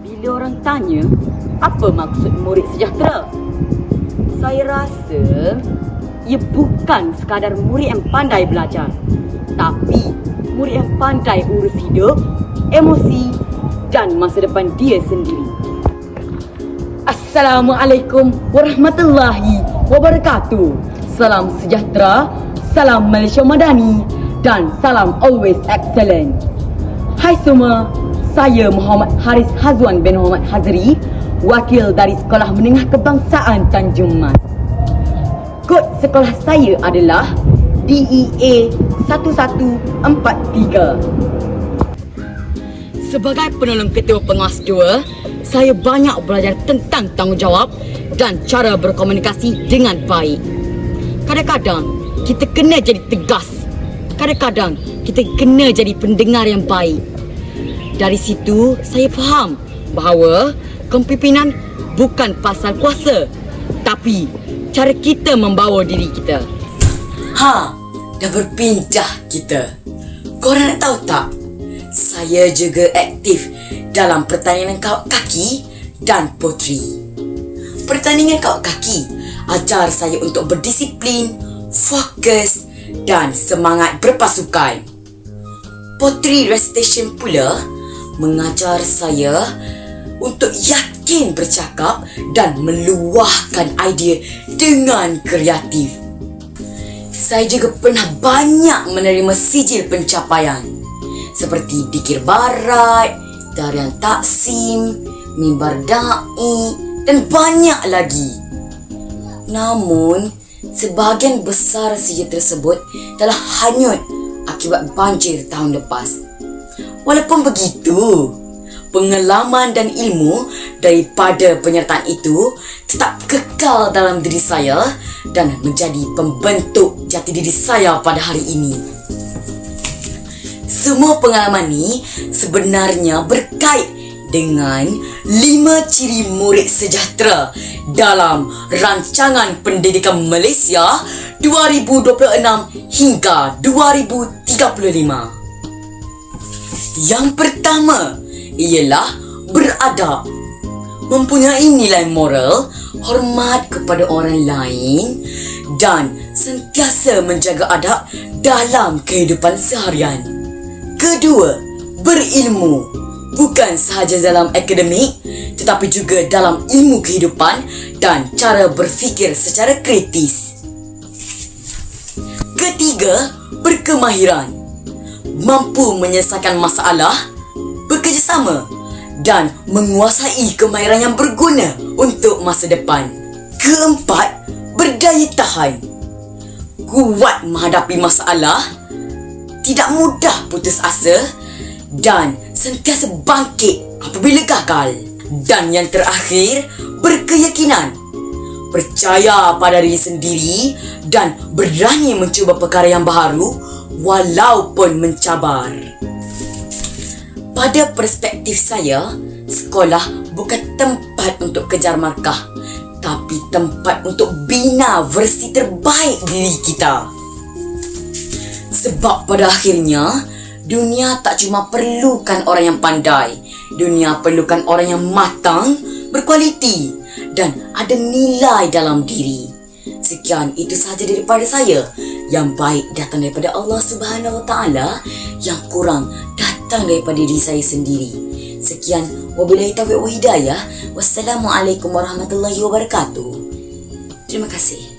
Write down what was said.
Bila orang tanya, apa maksud murid sejahtera? Saya rasa ia bukan sekadar murid yang pandai belajar, tapi murid yang pandai urus hidup, emosi dan masa depan dia sendiri. Assalamualaikum warahmatullahi wabarakatuh. Salam sejahtera, salam Malaysia Madani dan salam always excellent. Hai semua, saya Muhammad Haris Hazwan bin Muhammad Hazri, wakil dari Sekolah Menengah Kebangsaan Tanjung Mas. Kod sekolah saya adalah DEA 1143. Sebagai penolong ketua penguas 2, saya banyak belajar tentang tanggungjawab dan cara berkomunikasi dengan baik. Kadang-kadang kita kena jadi tegas. Kadang-kadang kita kena jadi pendengar yang baik. Dari situ saya faham bahawa kepimpinan bukan pasal kuasa, tapi cara kita membawa diri kita. Dah berpindah kita. Korang nak tahu tak? Saya juga aktif dalam pertandingan kawat kaki dan potri. Pertandingan kawat kaki ajar saya untuk berdisiplin, fokus dan semangat berpasukan. Potri recitation pula mengajar saya untuk yakin bercakap dan meluahkan idea dengan kreatif. Saya juga pernah banyak menerima sijil pencapaian seperti Dikir Barat, Tarian Taksim, Mimbar Da'i dan banyak lagi. Namun, sebahagian besar sijil tersebut telah hanyut akibat banjir tahun lepas. Walaupun begitu, pengalaman dan ilmu daripada penyertaan itu tetap kekal dalam diri saya dan menjadi pembentuk jati diri saya pada hari ini. Semua pengalaman ni sebenarnya berkait dengan 5 ciri murid sejahtera dalam Rancangan Pendidikan Malaysia 2026 hingga 2035. Yang pertama ialah beradab. Mempunyai nilai moral, hormat kepada orang lain dan sentiasa menjaga adab dalam kehidupan seharian. Kedua, berilmu. Bukan sahaja dalam akademik, tetapi juga dalam ilmu kehidupan dan cara berfikir secara kritis. Ketiga, berkemahiran. Mampu menyelesaikan masalah, bekerjasama dan menguasai kemahiran yang berguna untuk masa depan. Keempat, berdaya tahan. Kuat menghadapi masalah, tidak mudah putus asa dan sentiasa bangkit apabila gagal. Dan yang terakhir, berkeyakinan. Percaya pada diri sendiri dan berani mencuba perkara yang baru walaupun mencabar. Pada perspektif saya, sekolah bukan tempat untuk kejar markah, tapi tempat untuk bina versi terbaik diri kita. Sebab pada akhirnya, dunia tak cuma perlukan orang yang pandai. Dunia perlukan orang yang matang, berkualiti dan ada nilai dalam diri. Sekian, itu sahaja daripada saya. Yang baik datang daripada Allah Subhanahu Wa Taala, yang kurang datang daripada diri saya sendiri. Sekian, wabillahi taufiq wa hidayah. Wassalamualaikum warahmatullahi wabarakatuh. Terima kasih.